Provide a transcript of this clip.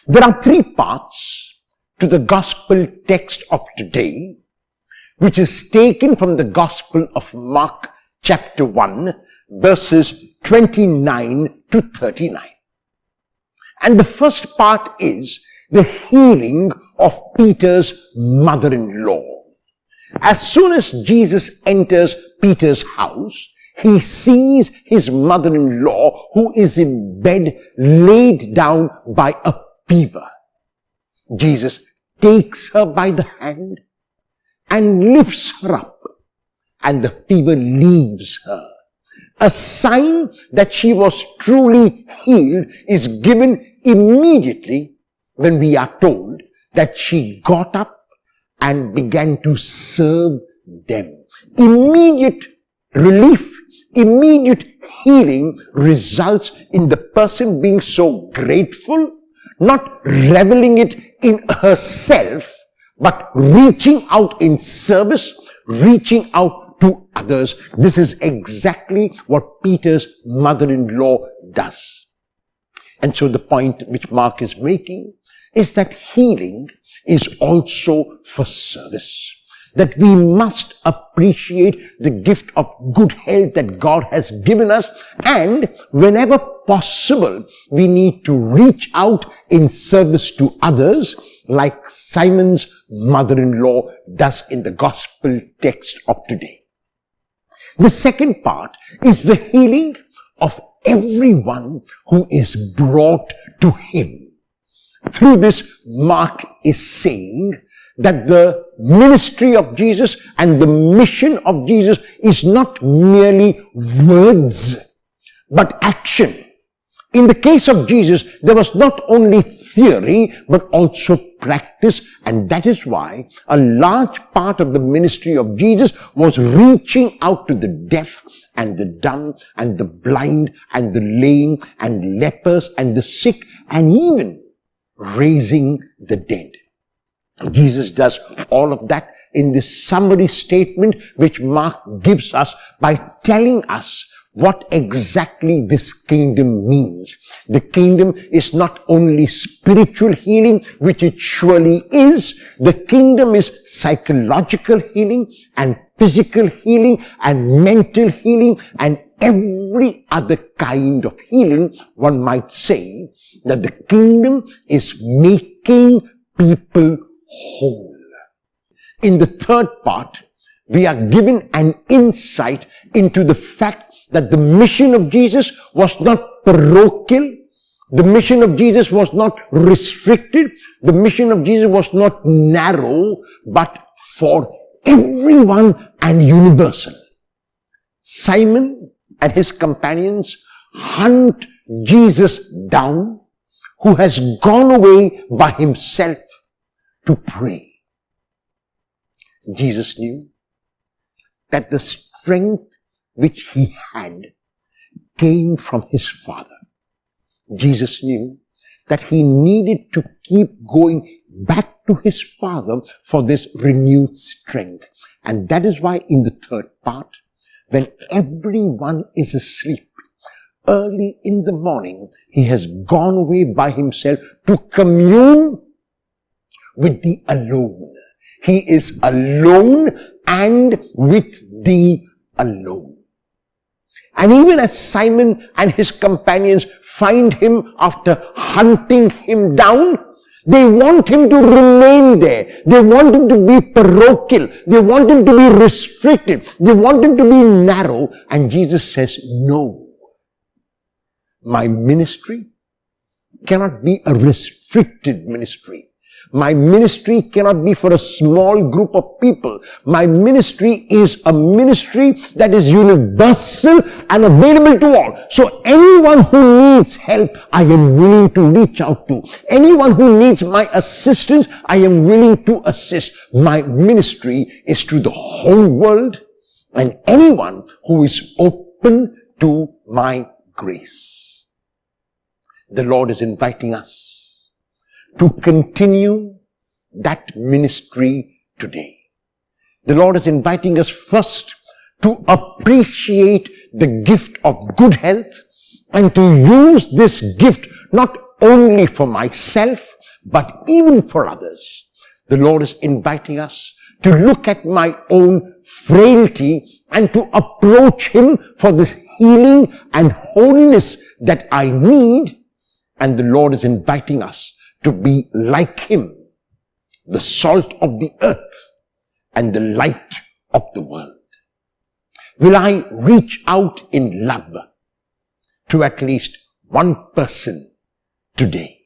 There are three parts to the gospel text of today, which is taken from the Gospel of Mark chapter 1, verses 29 to 39. And the first part is the healing of Peter's mother-in-law. As soon as Jesus enters Peter's house, he sees his mother-in-law who is in bed, laid down by a fever. Jesus takes her by the hand and lifts her up, and the fever leaves her. A sign that she was truly healed is given immediately when we are told that she got up and began to serve them. Immediate relief, immediate healing results in the person being so grateful, not reveling it in herself, but reaching out in service, reaching out to others. This is exactly what Peter's mother-in-law does. And so the point which Mark is making is that healing is also for service. That we must appreciate the gift of good health that God has given us, and whenever possible, we need to reach out in service to others, like Simon's mother-in-law does in the gospel text of today. The second part is the healing of everyone who is brought to him. Through this, Mark is saying that the ministry of Jesus and the mission of Jesus is not merely words, but action. In the case of Jesus, there was not only theory, but also practice, and that is why a large part of the ministry of Jesus was reaching out to the deaf and the dumb and the blind and the lame and lepers and the sick, and even raising the dead. Jesus does all of that in this summary statement which Mark gives us by telling us what exactly this kingdom means. The kingdom is not only spiritual healing, which it surely is. The kingdom is psychological healing and physical healing and mental healing and every other kind of healing. One might say that the kingdom is making people whole. In the third part, we are given an insight into the fact that the mission of Jesus was not parochial. The mission of Jesus was not restricted. The mission of Jesus was not narrow, but for everyone and universal. Simon and his companions hunt Jesus down, who has gone away by himself to pray. Jesus knew that the strength which he had came from his Father. Jesus knew that he needed to keep going back to his Father for this renewed strength. And that is why in the third part, when everyone is asleep, early in the morning, he has gone away by himself to commune with the alone. He is alone and with the alone. And even as Simon and his companions find him after hunting him down, they want him to remain there. They want him to be parochial. They want him to be restricted. They want him to be narrow. And Jesus says, no. My ministry cannot be a restricted ministry. My ministry cannot be for a small group of people. My ministry is a ministry that is universal and available to all. So anyone who needs help, I am willing to reach out to. Anyone who needs my assistance, I am willing to assist. My ministry is to the whole world and anyone who is open to my grace. The Lord is inviting us to continue that ministry today. The Lord is inviting us first to appreciate the gift of good health and to use this gift not only for myself, but even for others. The Lord is inviting us to look at my own frailty and to approach Him for this healing and wholeness that I need. And the Lord is inviting us to be like Him, the salt of the earth and the light of the world. Will I reach out in love to at least one person today?